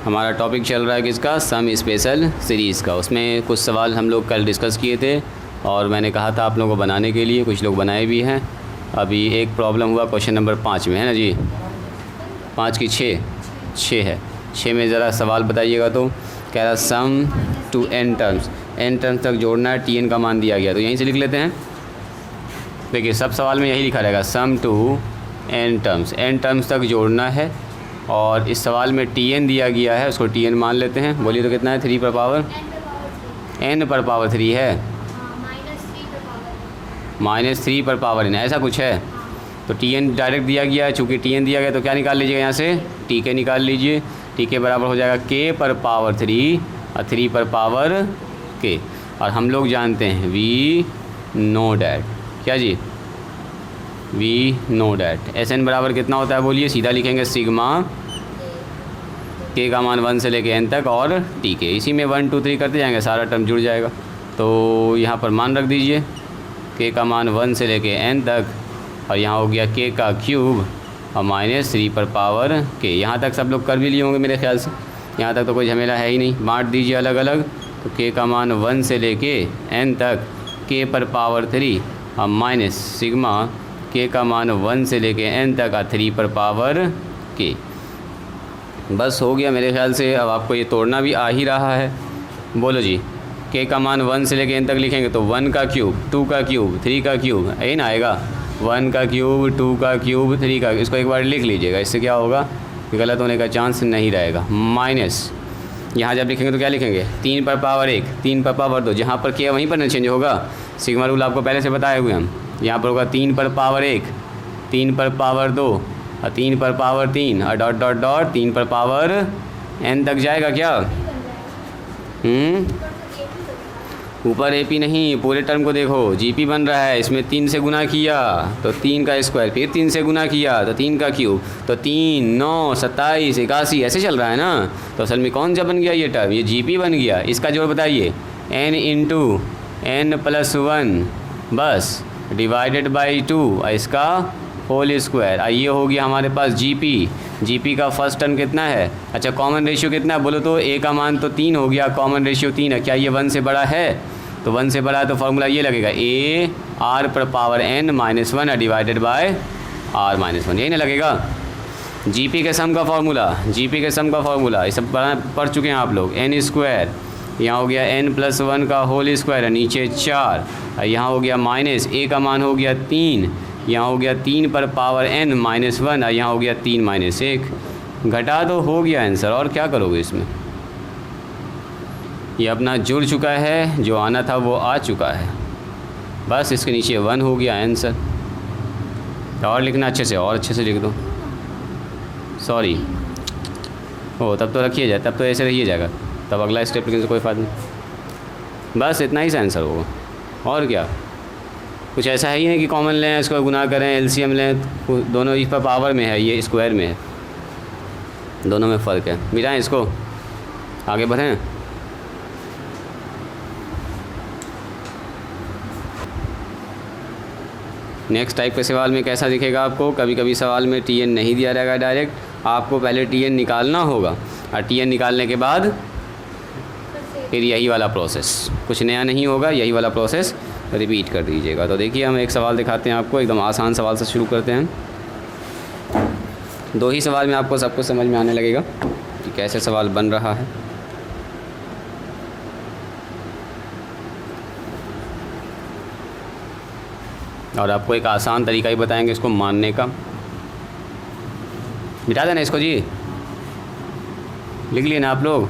हमारा टॉपिक चल रहा है किसका, सम स्पेशल सीरीज़ का। उसमें कुछ सवाल हम लोग कल डिस्कस किए थे और मैंने कहा था आप लोगों को बनाने के लिए, कुछ लोग बनाए भी हैं। अभी एक प्रॉब्लम हुआ क्वेश्चन नंबर 5 में, है ना जी, 5 की 6 है। 6 में ज़रा सवाल बताइएगा। तो कह रहा सम टू n टर्म्स तक जोड़ना है, tn का मान दिया गया, तो यहीं से लिख लेते हैं। देखिए सब सवाल में यही लिखा रहेगा, सम टू n टर्म्स तक जोड़ना है और इस सवाल में tn दिया गया है, उसको tn मान लेते हैं। बोलिए तो कितना है, 3 पर पावर n पर पावर 3 है, -3 पर पावर n, ऐसा कुछ है। तो tn डायरेक्ट दिया गया है, चूँकि tn दिया गया तो क्या निकाल लीजिएगा यहाँ से, tk निकाल लीजिए। tk बराबर हो जाएगा k पर पावर 3 और 3 पर पावर k। और हम लोग जानते हैं वी नो डैट, क्या जी, we know that S N बराबर कितना होता है, बोलिए। सीधा लिखेंगे सिग्मा के का मान 1 से लेके n तक और टी के, इसी में 1 2 3 करते जाएंगे, सारा टर्म जुड़ जाएगा। तो यहाँ पर मान रख दीजिए, के का मान 1 से लेके n तक, और यहाँ हो गया के का क्यूब और -3 पर पावर के। यहाँ तक सब लोग कर भी लिए होंगे मेरे ख्याल से, यहाँ तक तो कोई झमेला है ही नहीं। बांट दीजिए अलग अलग, तो के का मान 1 से लेके n तक, के पर पावर 3 और माइनस सिग्मा के का मान 1 से लेके n तक और 3 पर पावर के। बस हो गया मेरे ख्याल से। अब आपको ये तोड़ना भी आ ही रहा है। बोलो जी, के का मान 1 से लेके n तक लिखेंगे तो 1 का क्यूब, 2 का क्यूब, 3 का क्यूब, यही ना आएगा। 1 का क्यूब, 2 का क्यूब, 3 का, इसको एक बार लिख लीजिएगा, इससे क्या होगा कि गलत होने का चांस नहीं रहेगा। माइनस यहाँ जब लिखेंगे तो क्या लिखेंगे, 3 पर पावर 1, 3 पर पावर 2, जहाँ पर किया वहीं पर ना चेंज होगा। सिग्मा रूल आपको पहले से बताए हुए हम। यहाँ पर होगा 3 पर पावर 1, 3 पर पावर 2 और 3 पर पावर 3 और डॉट डॉट डॉट 3 पर पावर n तक जाएगा क्या। ऊपर AP नहीं, पूरे टर्म को देखो, GP बन रहा है, इसमें 3 से गुना किया तो 3 का स्क्वायर, फिर 3 से गुना किया तो 3 का क्यूब, तो 3 9 27 81 ऐसे चल रहा है ना। तो असल में कौन सा बन गया ये टर्म, ये GP बन गया। इसका जोड़ बताइए, n इंटू n प्लस 1 बस डिवाइडेड बाई 2 और इसका होल स्क्वायर। ये हो गया हमारे पास GP का फर्स्ट टर्म कितना है, अच्छा कॉमन रेशियो कितना है बोलो तो, a का मान तो 3 हो गया, कॉमन रेशियो 3 है। क्या ये 1 से बड़ा है, तो 1 से बड़ा है तो फार्मूला ये लगेगा, a r पर power n minus 1 divided by r minus 1, यही ना लगेगा। GP के सम का फार्मूला ये सब पढ़ चुके हैं आप लोग। n स्क्वायर, यहाँ हो गया n प्लस 1 का होल स्क्वायर है, नीचे 4, यहाँ हो गया माइनस a का मान हो गया 3, यहाँ हो गया 3 पर पावर n माइनस 1 और यहाँ हो गया 3 माइनस 1, घटा तो हो गया आंसर। और क्या करोगे इसमें, ये अपना जुड़ चुका है, जो आना था वो आ चुका है, बस इसके नीचे 1 हो गया आंसर। और लिखना अच्छे से, और अच्छे से लिख दो, सॉरी हो तब तो रखिए जाए, तब तो ऐसे रहिए जाएगा, तब अगला स्टेप लिखने से कोई फ़ायदा नहीं। बस इतना ही सा आंसर होगा, और क्या कुछ ऐसा है ही नहीं कि कॉमन लें, इसको गुना करें, एलसीएम लें, दोनों इस पर पावर में है, ये स्क्वायर में है, दोनों में फ़र्क है। मिटाएं इसको, आगे बढ़ें। नेक्स्ट टाइप के सवाल में कैसा दिखेगा आपको, कभी कभी सवाल में tn नहीं दिया रहेगा डायरेक्ट, आपको पहले tn निकालना होगा और tn निकालने के बाद फिर यही वाला प्रोसेस, कुछ नया नहीं होगा, यही वाला प्रोसेस रिपीट कर दीजिएगा। तो देखिए हम एक सवाल दिखाते हैं आपको, एकदम आसान सवाल से शुरू करते हैं। 2 ही सवाल में आपको सब कुछ समझ में आने लगेगा कि कैसे सवाल बन रहा है। और आपको एक आसान तरीका ही बताएंगे इसको मानने का। मिटा देना इसको जी, लिख लिए ना आप लोग,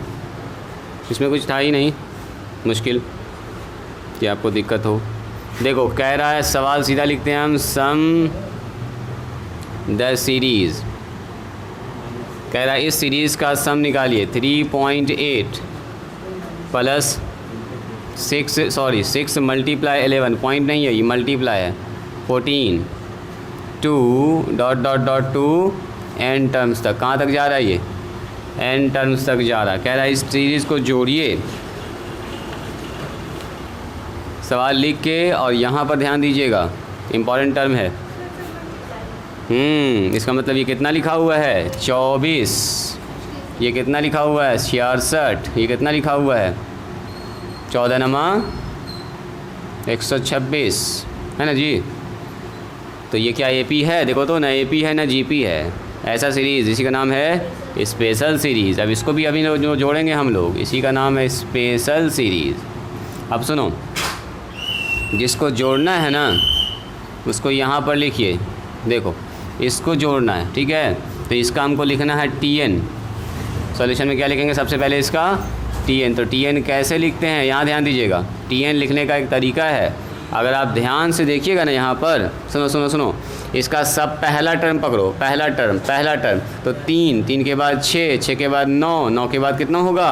इसमें कुछ था ही नहीं मुश्किल कि आपको दिक्कत हो। देखो कह रहा है सवाल, सीधा लिखते हैं हम, सम द सीरीज़, कह रहा है इस सीरीज़ का सम निकालिए। 3.8 प्लस 6 मल्टीप्लाई 11, पॉइंट नहीं है ये, मल्टीप्लाई है 14, 2 dot dot dot 2 n terms तक। कहाँ तक जा रहा है ये, n टर्म्स तक जा रहा है। कह रहा है इस सीरीज़ को जोड़िए, सवाल लिख के, और यहाँ पर ध्यान दीजिएगा इम्पॉर्टेंट टर्म है, इसका मतलब ये कितना लिखा हुआ है, 24 ये कितना लिखा हुआ है 66, ये कितना लिखा हुआ है 14 नमा 126 है ना जी। तो ये क्या AP है, देखो तो ना AP है ना GP है, ऐसा सीरीज़, इसी का नाम है स्पेशल सीरीज़। अब इसको भी अभी जो जोड़ेंगे हम लोग, इसी का नाम है स्पेशल सीरीज़। अब सुनो, जिसको जोड़ना है ना उसको यहाँ पर लिखिए, देखो इसको जोड़ना है, ठीक है। तो इसका हमको लिखना है TN। सॉल्यूशन में क्या लिखेंगे, सबसे पहले इसका TN। तो TN कैसे लिखते हैं, यहाँ ध्यान दीजिएगा। TN लिखने का एक तरीका है, अगर आप ध्यान से देखिएगा ना यहाँ पर, सुनो सुनो सुनो, इसका सब पहला टर्म पकड़ो, पहला टर्म तो 3 के बाद 6 के बाद 9 के बाद कितना होगा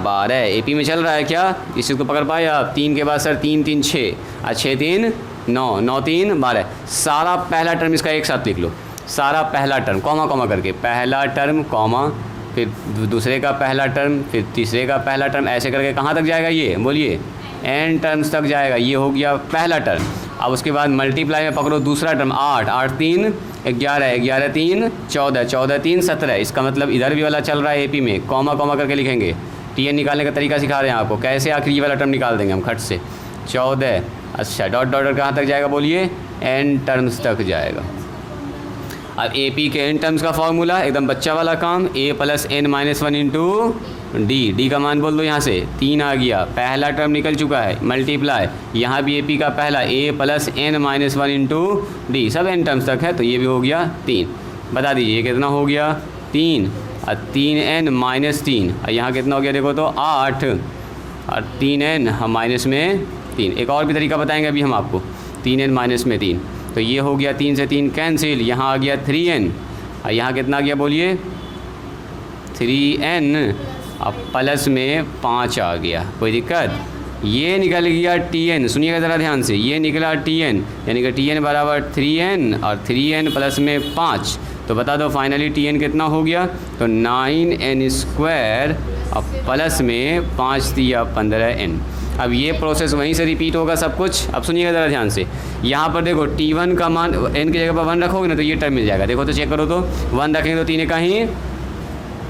12। AP में चल रहा है क्या, इस चीज़ को पकड़ पाए आप। 3 के बाद सर 3 6 और 6 3 9 3 12, सारा पहला टर्म इसका एक साथ लिख लो, सारा पहला टर्म कॉमा करके, पहला टर्म कॉमा, फिर दूसरे का पहला टर्म, फिर तीसरे का पहला टर्म, ऐसे करके कहाँ तक जाएगा ये बोलिए, n टर्म्स तक जाएगा। ये हो गया पहला टर्म। अब उसके बाद मल्टीप्लाई में पकड़ो दूसरा टर्म, 8 3 11 3 14 3 17। इसका मतलब इधर भी वाला चल रहा है AP में, कॉमा करके लिखेंगे। TN निकालने का तरीका सिखा रहे हैं आपको, कैसे आखिरी वाला टर्म निकाल देंगे हम खट से। 14, अच्छा डॉट कहाँ तक जाएगा बोलिए, n टर्म्स तक जाएगा। अब AP के n टर्म्स का फॉर्मूला एकदम बच्चा वाला काम, a + n-1 इंटू डी का मान बोल दो, यहाँ से 3 आ गया, पहला टर्म निकल चुका है, मल्टीप्लाई यहाँ भी AP का पहला a + n-1 इंटू डी, सब n टर्म्स तक है, तो ये भी हो गया 3। बता दीजिए ये कितना हो गया 3 और 3n - 3, और यहाँ कितना हो गया देखो तो 8 और 3n हम माइनस में 3। एक और भी तरीका बताएंगे अभी हम आपको, 3n - 3, तो ये हो गया 3 से 3 कैंसिल, यहाँ आ गया 3n और यहाँ कितना आ गया बोलिए 3n, अब प्लस में 5 आ गया, कोई दिक्कत। ये निकल गया TN, सुनिएगा ज़रा ध्यान से, ये निकला TN, यानी कि TN बराबर 3n और 3n प्लस में 5। तो बता दो फाइनली TN कितना हो गया, तो 9n² और प्लस में 5 दिया 15n। अब ये प्रोसेस वहीं से रिपीट होगा सब कुछ। अब सुनिएगा ज़रा ध्यान से, यहाँ पर देखो T1 का मान n की जगह पर 1 रखोगे ना तो ये टर्म मिल जाएगा। देखो तो चेक करो तो 1 रखेंगे तो 3 का ही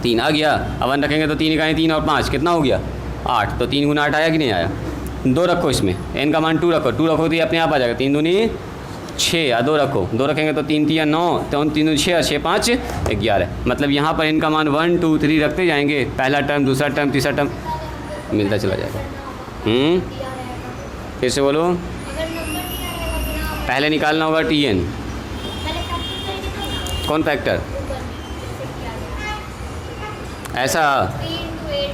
3 आ गया, अब 1 रखेंगे तो 3 का ही 3 और 5 कितना हो गया 8। तो 3 गुना 8 आया कि नहीं आया। 2 रखो इसमें, n का मान 2 रखो, 2 रखो तो ये अपने आप आ जाएगा, 3 दूनी 6 और 2 रखो, 2 रखेंगे तो 3 3 9, तो 3 दूनी 6 और 6 5 11। मतलब यहाँ पर n का मान 1 2 3 रखते जाएंगे, पहला टर्म दूसरा टर्म तीसरा टर्म मिलता चला जाएगा। फिर से बोलो, पहले निकालना होगा TN, कौन फैक्टर, ऐसा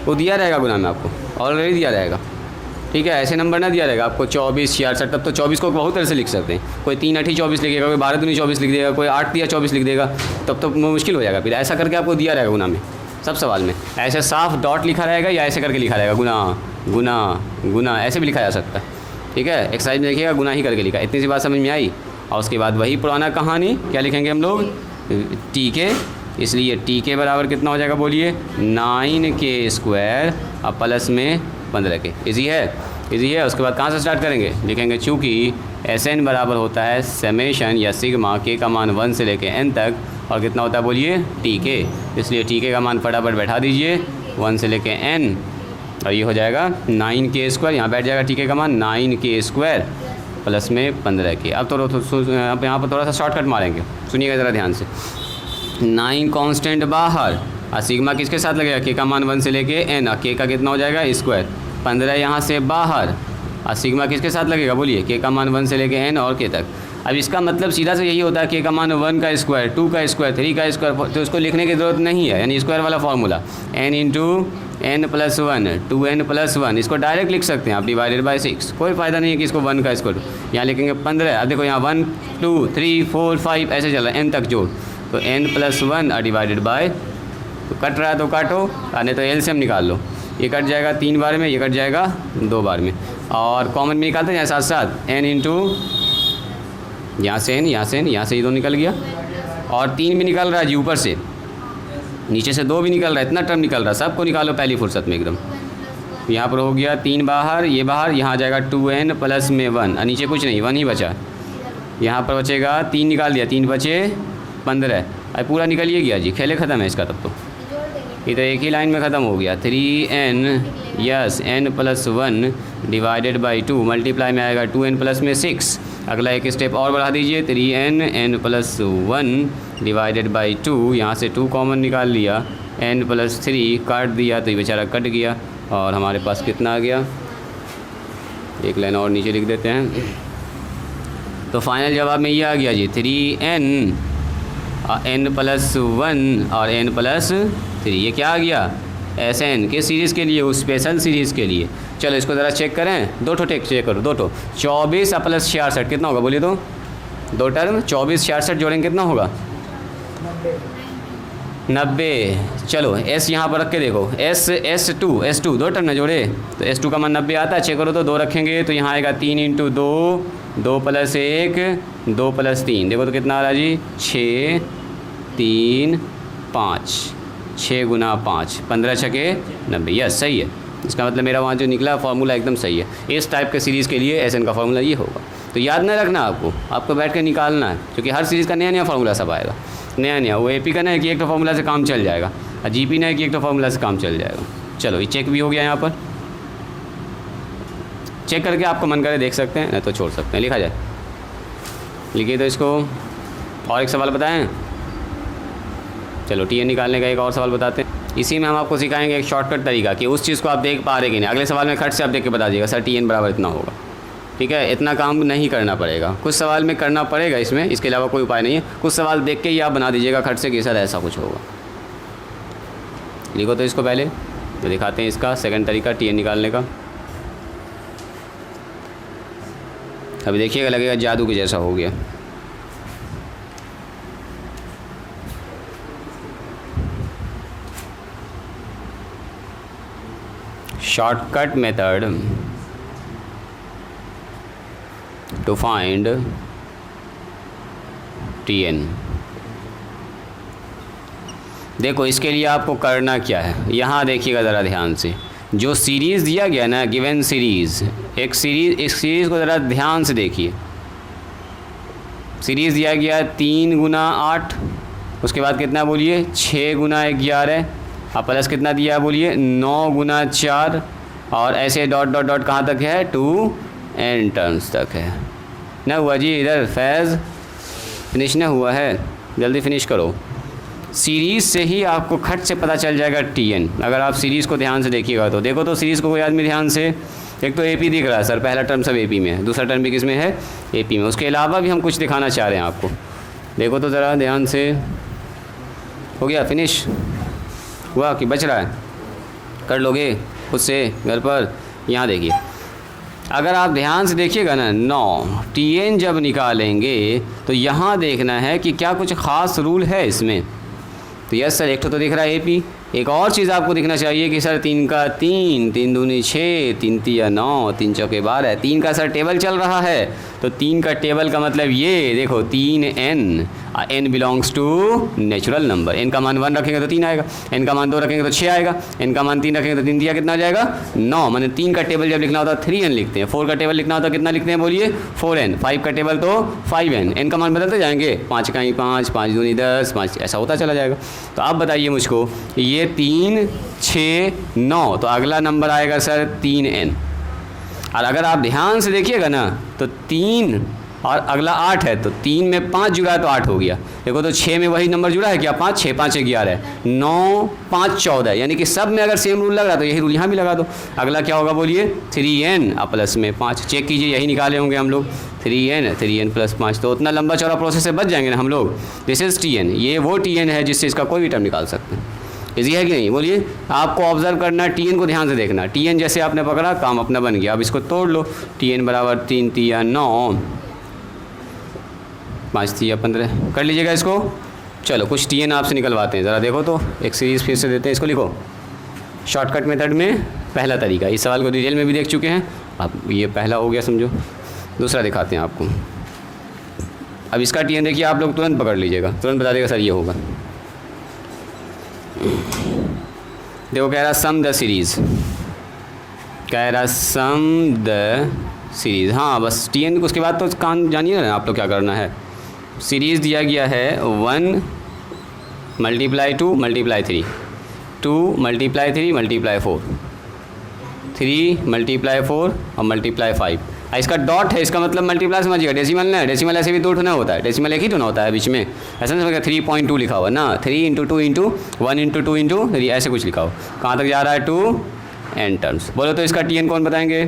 वो दिया रहेगा गुना में आपको, ऑलरेडी दिया रहेगा, ठीक है। ऐसे नंबर ना दिया रहेगा आपको 24 66, तब तो 24 को बहुत तरह से लिख सकते हैं। कोई 3 8 24 लिखेगा, कोई 12 दूनी 24 लिख देगा, कोई 8 या 24 लिख देगा, तब तो मुश्किल हो जाएगा। फिर ऐसा करके आपको दिया रहेगा गुना में, सब सवाल में ऐसे साफ डॉट लिखा रहेगा या ऐसे करके लिखा रहेगा गुना, ऐसे भी लिखा जा सकता है, ठीक है। एक्सरसाइज में देखिएगा गुना ही करके लिखा, इतनी सी बात समझ में आई। और उसके बाद वही पुराना कहानी, क्या लिखेंगे हम लोग TK, इसलिए TK बराबर कितना हो जाएगा बोलिए 9k² और प्लस में 15k। इजी है। उसके बाद कहाँ से स्टार्ट करेंगे, लिखेंगे चूँकि SN बराबर होता है समेशन या सिग्मा k का मान 1 से लेके n तक, और कितना होता है बोलिए TK, इसलिए TK का मान फटाफट बैठा दीजिए 1 से लेके n, और ये हो जाएगा 9k², यहाँ बैठ जाएगा TK का मान 9k² प्लस में 15k। अब अब यहाँ पर थोड़ा सा शॉर्टकट मारेंगे, सुनिएगा ज़रा ध्यान से। 9 कांस्टेंट बाहर और सिग्मा किसके साथ लगेगा, k का मान 1 से लेके n, और k का कितना हो जाएगा स्क्वायर, 15 यहाँ से बाहर और सिग्मा किसके साथ लगेगा बोलिए k का मान 1 से लेके n और k तक। अब इसका मतलब सीधा से यही होता है k का मान 1 का स्क्वायर, 2 का स्क्वायर, 3 का स्क्वायर, तो उसको लिखने की ज़रूरत नहीं है, यानी स्क्वायर वाला formula n into n + 1 2n + 1, इसको डायरेक्ट लिख सकते हैं आप डिवाइडेड बाय 6। कोई फ़ायदा नहीं है कि इसको 1 का स्क्वायर, यहाँ लिखेंगे 15। अब देखो यहाँ 1 2 3 4 5 ऐसे चल रहा है n तक जोड़, तो n + 1 और डिवाइडेड बाय, तो कट रहा है तो काटो, नहीं तो एलसीएम निकाल लो, ये कट जाएगा 3 बार में, ये कट जाएगा 2 बार में, और कॉमन में निकालते हैं साथ साथ n इंटू यहाँ से n, यहाँ से n, यहाँ से ये 2 निकल गया, और 3 भी निकल रहा है जी ऊपर से, नीचे से 2 भी निकल रहा है, इतना टर्म निकल रहा है, सबको निकालो पहली फुर्सत में एकदम। यहाँ पर हो गया 3 बाहर, ये बाहर, यहाँ आ जाएगा 2n प्लस में 1, और नीचे कुछ नहीं 1 ही बचा, यहाँ पर बचेगा 3 निकाल दिया, 3 बचे 15, अब पूरा निकल ये गया जी, खेले ख़त्म है इसका। तब तो ये तो एक ही लाइन में ख़त्म हो गया। 3n yes n+1 divided by 2 multiply में आएगा 2n प्लस में 6। अगला एक स्टेप और बढ़ा दीजिए 3n n+1 डिवाइडेड बाई 2, यहाँ से 2 कॉमन निकाल लिया, n+3 काट दिया तो ये बेचारा कट गया और हमारे पास कितना आ गया, एक लाइन और नीचे लिख देते हैं। तो फाइनल जवाब में ये आ गया जी 3n n+1 और n+3। ये क्या आ गया, Sn किस सीरीज़ के लिए, उस स्पेशल सीरीज़ के लिए। चलो इसको ज़रा चेक करें, दो ठो चेक करो, दो ठो 24 + 66 कितना होगा बोलिए तो, दो टर्म 24 66 जोड़ेंगे कितना होगा 90। चलो S यहाँ पर रख के देखो, S2 दो टर्म ना जोड़े तो S2 का मान 90 आता है। चेक करो तो 2 रखेंगे तो यहाँ आएगा 3 × 2 2 + 1 2 + 3, देखो तो कितना आ रहा जी 6 3 5, 6 × 5 15 छके 90। यस सही है, इसका मतलब मेरा वहाँ जो निकला फार्मूला एकदम सही है। इस टाइप के सीरीज़ के लिए Sn का फार्मूला ये होगा। तो याद नहीं रखना आपको बैठ के निकालना है, क्योंकि हर सीरीज़ का नया नया फार्मूला सब आएगा, नया। वो AP का नहीं है कि एक तो फार्मूला से काम चल जाएगा, और GP नहीं है कि एक तो फार्मूला से काम चल जाएगा। चलो ये चेक भी हो गया, यहाँ पर चेक करके आपको मन करे देख सकते हैं, नहीं तो छोड़ सकते हैं। लिखा जाए, लिखिए तो इसको। और एक सवाल बताएं, चलो TN निकालने का एक और सवाल बताते हैं। इसी में हम आपको सिखाएंगे एक शॉर्टकट तरीका कि उस चीज़ को आप देख पा रहे कि नहीं। अगले सवाल में खट से आप देख के बता दीजिएगा सर TN बराबर इतना होगा, ठीक है। इतना काम नहीं करना पड़ेगा, कुछ सवाल में करना पड़ेगा इसमें, इसके अलावा कोई उपाय नहीं है। कुछ सवाल देख के ही आप बना दीजिएगा खट से कि सर ऐसा कुछ होगा। लिखो तो इसको पहले, तो दिखाते हैं इसका सेकंड तरीका TN निकालने का। अभी देखिएगा, लगेगा जादू के जैसा हो गया। Shortcut method to find TN। देखो इसके लिए आपको करना क्या है, यहाँ देखिएगा ज़रा ध्यान से। जो सीरीज़ दिया गया ना, गिवन सीरीज़, एक सीरीज़, इस सीरीज़ को ज़रा ध्यान से देखिए। सीरीज़ दिया गया 3 × 8, उसके बाद कितना बोलिए 6 × 11, और प्लस कितना दिया बोलिए 9 × 4, और ऐसे डॉट डॉट डॉट कहाँ तक है 2n टर्म्स तक है ना। हुआ जी, इधर फैज़ फिनिश ना हुआ है, जल्दी फिनिश करो। सीरीज़ से ही आपको खट से पता चल जाएगा TN, अगर आप सीरीज़ को ध्यान से देखिएगा तो। देखो तो सीरीज़ को कोई आदमी ध्यान से, एक तो AP दिख रहा है सर, पहला टर्म सब AP में है, दूसरा टर्म भी किस में है AP में। उसके अलावा भी हम कुछ दिखाना चाह रहे हैं आपको, देखो तो ज़रा ध्यान से। हो गया फिनिश हुआ कि बच रहा है, कर लोगे खुद से घर पर। यहाँ देखिए, अगर आप ध्यान से देखिएगा ना 9 TN जब निकालेंगे तो यहाँ देखना है कि क्या कुछ ख़ास रूल है इसमें। तो यस सर, एक तो दिख रहा है AP। एक और चीज़ आपको दिखना चाहिए कि सर 3 का 3, 3 दूनी 6, 3 तिया 9, 3 चौके 12, 3 का सर टेबल चल रहा है। तो 3 का टेबल का मतलब ये देखो 3n, n belongs to natural number. n का मान 1 रखेंगे तो 3 आएगा, n का मान 2 रखेंगे तो 6 आएगा, n का मान 3 रखेंगे तो 3 दिया कितना आ जाएगा 9। मैंने 3 का टेबल जब लिखना होता है 3n लिखते हैं, 4 का टेबल लिखना होता है कितना लिखते हैं बोलिए 4n, 5 का टेबल तो 5n, n का मान बदलते जाएंगे, 5 का 5, 5 दूनी 10, 5 ऐसा होता चला जाएगा। तो आप बताइए मुझको, ये 3 6 9, तो अगला नंबर आएगा सर 3n। और अगर आप ध्यान से देखिएगा ना तो 3 और अगला 8 है, तो 3 में 5 जुड़ा है तो 8 हो गया। देखो तो 6 में वही नंबर जुड़ा है क्या 5, 6 5 11 है, 9 5 14, यानी कि सब में अगर सेम रूल लग रहा है तो यही रूल यहाँ भी लगा दो। अगला क्या होगा बोलिए 3n और प्लस में 5, चेक कीजिए यही निकाले होंगे हम लोग 3n प्लस 5। तो उतना लंबा चौड़ा प्रोसेस से बच जाएंगे ना हम लोग। दिस इज़ TN, ये वो TN है जिससे इसका कोई भी टर्म निकाल सकते हैं। इजी है कि नहीं बोलिए। आपको ऑब्जर्व करना, TN को ध्यान से देखना। TN जैसे आपने पकड़ा, काम अपना बन गया। अब इसको तोड़ लो, TN बराबर 3 तिया 9, 5 तिया 15, कर लीजिएगा इसको। चलो कुछ TN आपसे निकलवाते हैं, ज़रा देखो तो एक सीरीज़ फिर से देते हैं। इसको लिखो शॉर्टकट मेथड में पहला तरीका। इस सवाल को डिटेल में भी देख चुके हैं, अब ये पहला हो गया समझो। दूसरा दिखाते हैं आपको। अब इसका TN देखिए, आप लोग तुरंत पकड़ लीजिएगा, तुरंत बता देगा सर ये होगा। देखो कह रहा सम द सीरीज़, कह रहा सम द सीरीज़। हाँ बस TN, उसके बाद तो काम जानिए ना आप लोग क्या करना है। सीरीज़ दिया गया है 1 × 2 × 3, 2 मल्टीप्लाई 3 मल्टीप्लाई 4, 3 मल्टीप्लाई 4 और मल्टीप्लाई 5। इसका डॉट है, इसका मतलब मल्टीप्लाई समझिएगा, डेसिमल ना है, डेसिमल ऐसे भी 2 ठुना होता है, डेसिमल एक ही ठुना होता है बीच में, ऐसा नहीं समझिएगा 3.2 लिखा हुआ ना, 3 इंटू 2 इंटू 1 इंटू 2 इंटू 3 ऐसे कुछ लिखा हो। कहाँ तक जा रहा है? 2 n टर्म्स। बोलो तो इसका टी एन कौन बताएंगे?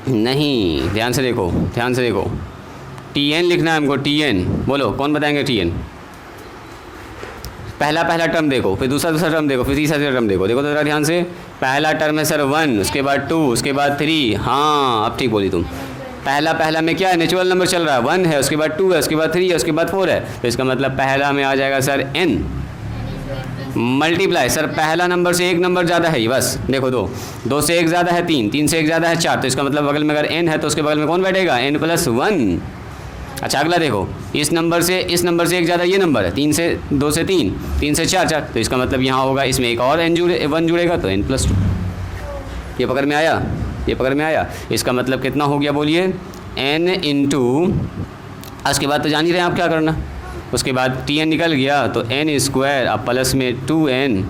नहीं, ध्यान से देखो, ध्यान से देखो, टी एन लिखना है हमको, टी एन। बोलो कौन बताएंगे टी एन? पहला टर्म देखो, फिर दूसरा टर्म देखो, फिर तीसरा टर्म देखो, देखो तो ज़रा ध्यान से। पहला टर्म है सर 1, उसके बाद 2, उसके बाद 3। हाँ अब ठीक बोली तुम। पहला में क्या है? नेचुरल नंबर चल रहा है, 1 है, उसके बाद 2 है, उसके बाद 3 है, उसके बाद 4 है, तो इसका मतलब पहला में आ जाएगा सर n मल्टीप्लाई। सर पहला नंबर से एक नंबर ज़्यादा है ये, बस देखो 2 से एक ज़्यादा है 3, 3 से एक ज़्यादा है 4, तो इसका मतलब बगल में अगर n है तो उसके बगल में कौन बैठेगा? n+1। अच्छा अगला देखो, इस नंबर से एक ज़्यादा ये नंबर है, 2 से 3, 3 से 4, तो इसका मतलब यहाँ होगा इसमें एक और n 1 जुड़ेगा तो n+2। ये पकड़ में आया? ये पकड़ में आया? इसका मतलब कितना हो गया बोलिए? n इंटू, उसके बाद तो जान ही रहे हैं आप क्या करना, उसके बाद टी एन निकल गया तो n स्क्वायर अब प्लस में 2n,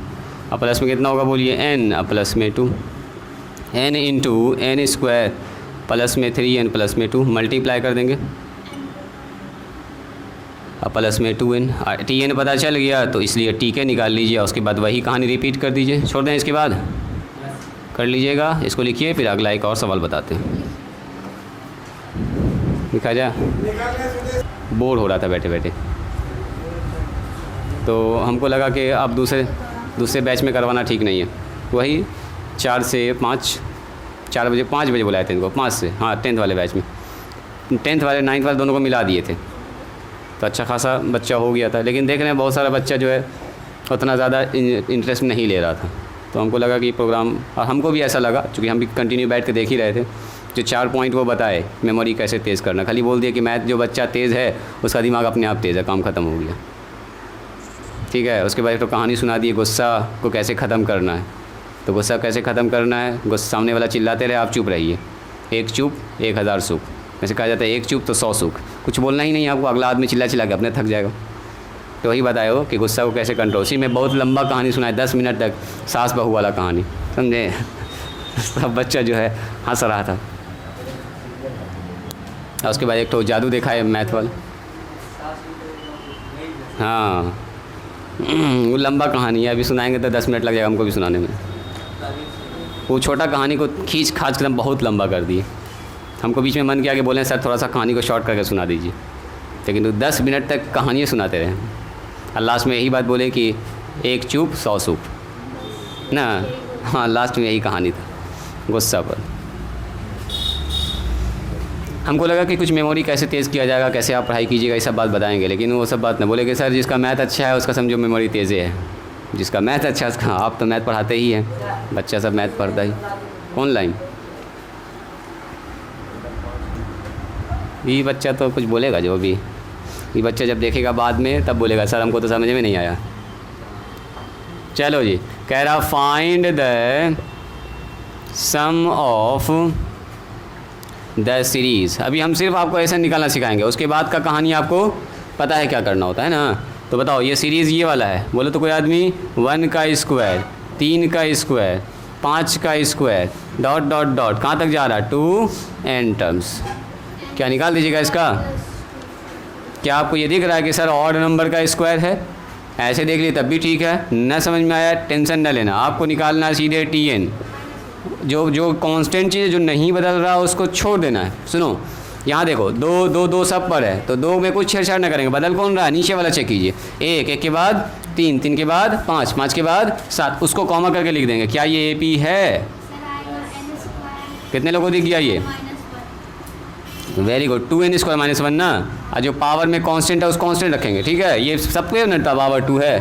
अब प्लस में कितना होगा बोलिए? n अब प्लस में 2, n into n square plus में 3n प्लस में 2 मल्टीप्लाई कर देंगे, अब प्लस में 2n। टी एन पता चल गया तो इसलिए टी के निकाल लीजिए, उसके बाद वही कहानी रिपीट कर दीजिए, छोड़ दें इसके बाद कर लीजिएगा। इसको लिखिए, फिर अगला एक और सवाल बताते हैं। लिखा जाए, बोर हो रहा था बैठे बैठे, तो हमको लगा कि आप दूसरे बैच में करवाना ठीक नहीं है। वही 4 से 5, 4 बजे 5 बजे बुलाए थे इनको, 5 से, हाँ 10th वाले बैच में, 10th वाले 9th वाले दोनों को मिला दिए थे, तो अच्छा खासा बच्चा हो गया था। लेकिन देख रहे हैं बहुत सारा बच्चा जो है उतना ज़्यादा इंटरेस्ट नहीं ले रहा था, तो हमको लगा कि प्रोग्राम, और हमको भी ऐसा लगा क्योंकि हम भी कंटिन्यू बैठ के देख ही रहे थे, जो 4 पॉइंट वो बताए मेमोरी कैसे तेज़ करना, खाली बोल दिया कि मैथ जो बच्चा तेज़ है उसका दिमाग अपने आप तेज़ है, काम ख़त्म हो गया। ठीक है, उसके बाद तो कहानी सुना दी गुस्सा को कैसे ख़त्म करना है। तो गुस्सा कैसे ख़त्म करना है? गुस्सा सामने वाला चिल्लाते रहे, आप चुप रहिए, 1 चुप 1000 सुख, वैसे कहा जाता है 1 चुप तो 100 सुख, कुछ बोलना ही नहीं आपको, अगला आदमी चिल्ला के अपने थक जाएगा। तो वही बताए हो कि गुस्सा को कैसे कंट्रोल। उसी में बहुत लंबा कहानी सुनाए, 10 मिनट तक, सास बहू वाला कहानी, समझे? सब बच्चा जो है हंस रहा था। और उसके बाद एक तो जादू देखा है मैथ वाला, हाँ वो लंबा कहानी है, अभी सुनाएंगे तो 10 मिनट लग जाएगा हमको भी सुनाने में। वो छोटा कहानी को खींच खाच कर बहुत लंबा कर दिए। हमको बीच में मन किया कि बोलें सर थोड़ा सा कहानी को शॉर्ट करके सुना दीजिए, लेकिन तो 10 मिनट तक कहानियाँ सुनाते रहे, और लास्ट में यही बात बोले कि 1 चुप 100 सूप ना। हाँ लास्ट में यही कहानी था गुस्सा पर। हमको लगा कि कुछ मेमोरी कैसे तेज़ किया जाएगा, कैसे आप पढ़ाई कीजिएगा, ये सब बात बताएंगे, लेकिन वो सब बात ना बोले कि सर जिसका मैथ अच्छा है उसका समझो मेमोरी तेज़ है, जिसका मैथ अच्छा है उसका। आप तो मैथ पढ़ाते ही हैं, बच्चा सब मैथ पढ़ता ही ऑनलाइन। ये बच्चा तो कुछ बोलेगा, जो भी ये बच्चा जब देखेगा बाद में तब बोलेगा सर हमको तो समझ में नहीं आया। चलो जी, कह रहा find the sum of the series. अभी हम सिर्फ आपको ऐसे निकालना सिखाएंगे, उसके बाद का कहानी आपको पता है क्या करना होता है ना। तो बताओ ये सीरीज़ ये वाला है, बोलो तो कोई आदमी 1 का स्क्वायर, 3 का स्क्वायर, 5 का स्क्वायर, डॉट डॉट डॉट, कहाँ तक जा रहा है? 2n terms. क्या निकाल दीजिएगा इसका? क्या आपको ये दिख रहा है कि सर ऑड नंबर का स्क्वायर है? ऐसे देख लिए तब भी ठीक है, न समझ में आया टेंशन न लेना, आपको निकालना है सीधे tn। जो कांस्टेंट चीज़ जो नहीं बदल रहा उसको छोड़ देना है। सुनो यहाँ देखो, 2 2 2 सब पर है, तो 2 में कुछ छेड़छाड़ न करेंगे, बदल कौन रहा है? नीचे वाला चेक कीजिए, 1 1 के बाद 3 3 के बाद 5 5 के बाद 7, उसको कॉमा करके लिख देंगे। क्या ये AP है? कितने लोगों को दिख गया ये? Very good, 2n square minus 1 ना, और जो पावर में कांस्टेंट है उस कांस्टेंट रखेंगे, ठीक है। ये सबको ना पावर 2 है,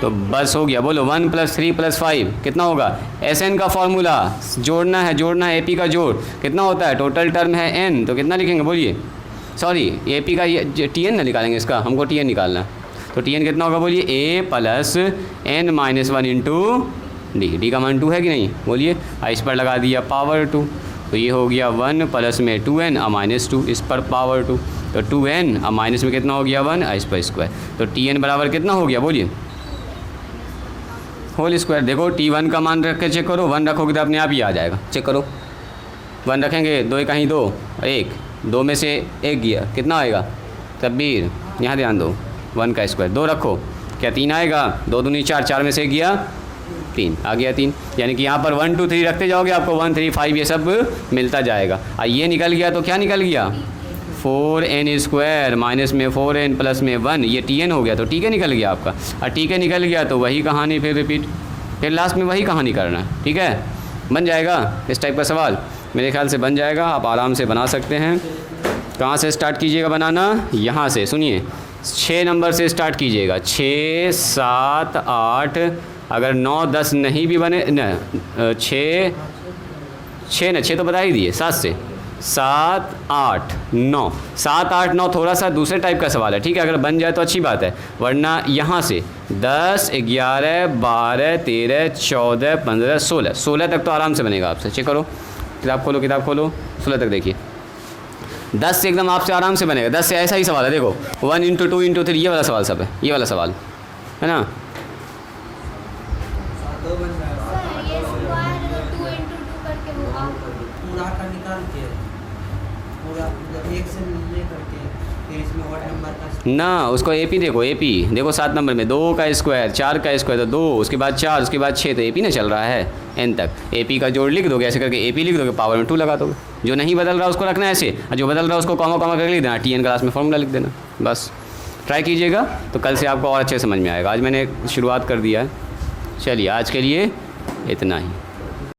तो बस हो गया। बोलो 1 + 3 + 5 कितना होगा? SN का फॉर्मूला जोड़ना है AP का जोड़ कितना होता है? टोटल टर्म है n, तो कितना लिखेंगे बोलिए? सॉरी AP का ये TN ना निकालेंगे, इसका हमको TN निकालना है, तो TN कितना होगा बोलिए? A + n - 1 इंटू D का मान 2 है कि नहीं? बोलिए, इस पर लगा दिया पावर 2, तो ये हो गया 1 प्लस में 2n और -2, इस पर पावर 2, तो 2n और माइनस में कितना हो गया 1 इस पर स्क्वायर, तो Tn बराबर कितना हो गया बोलिए? Whole square. देखो T1 का मान रख के चेक करो, 1 रखोगे तो अपने आप ही आ जाएगा। चेक करो 1 रखेंगे, 2 कहीं 2 1, 2 में से 1 गया, कितना आएगा तब्बीर, यहाँ ध्यान दो 1 का स्क्वायर। 2 रखो, क्या 3 आएगा, 2 दूनी 4, 4 में से 1 गया 3, आ गया 3। यानी कि यहाँ पर 1 2 3 रखते जाओगे आपको 1 3 5 ये सब मिलता जाएगा। और ये निकल गया तो क्या निकल गया 4n स्क्वायर माइनस में 4n प्लस में 1, ये Tn हो गया तो ठीक है निकल गया आपका। और ठीक है निकल गया तो वही कहानी फिर रिपीट, फिर लास्ट में वही कहानी करना है। ठीक है, बन जाएगा इस टाइप का सवाल, मेरे ख्याल से बन जाएगा, आप आराम से बना सकते हैं। कहाँ से स्टार्ट कीजिएगा बनाना, यहाँ से सुनिए 6 नंबर से स्टार्ट कीजिएगा, 6 7 8, अगर 9 10 नहीं भी बने न 6 तो बता ही दिए, 7 से 7 8 9, 7 8 9 थोड़ा सा दूसरे टाइप का सवाल है। ठीक है, अगर बन जाए तो अच्छी बात है, वरना यहाँ से 10 11 12 13 14 15 16 तक तो आराम से बनेगा आपसे। चेक करो, किताब खोलो 16 तक देखिए, 10 से एकदम आपसे आराम से बनेगा। 10 से ऐसा ही सवाल है, देखो 1 × 2 × 3 ये वाला सवाल सब है, ये वाला सवाल है ना। ना उसको एपी देखो 7 नंबर में 2 का स्क्वायर 4 का स्क्वायर तो 2, उसके बाद 4, उसके बाद 6, तो एपी ना चल रहा है n तक। एपी का जोड़ लिख दोगे ऐसे करके, एपी लिख दोगे, पावर में 2 लगा दोगे। जो नहीं बदल रहा उसको रखना है ऐसे, और जो बदल रहा है उसको कॉमा करके लिख देना, Tn क्लास में फॉर्मूला लिख देना। बस ट्राई कीजिएगा तो कल से आपको और अच्छे समझ में आएगा। आज मैंने शुरुआत कर दिया है। चलिए आज के लिए इतना ही।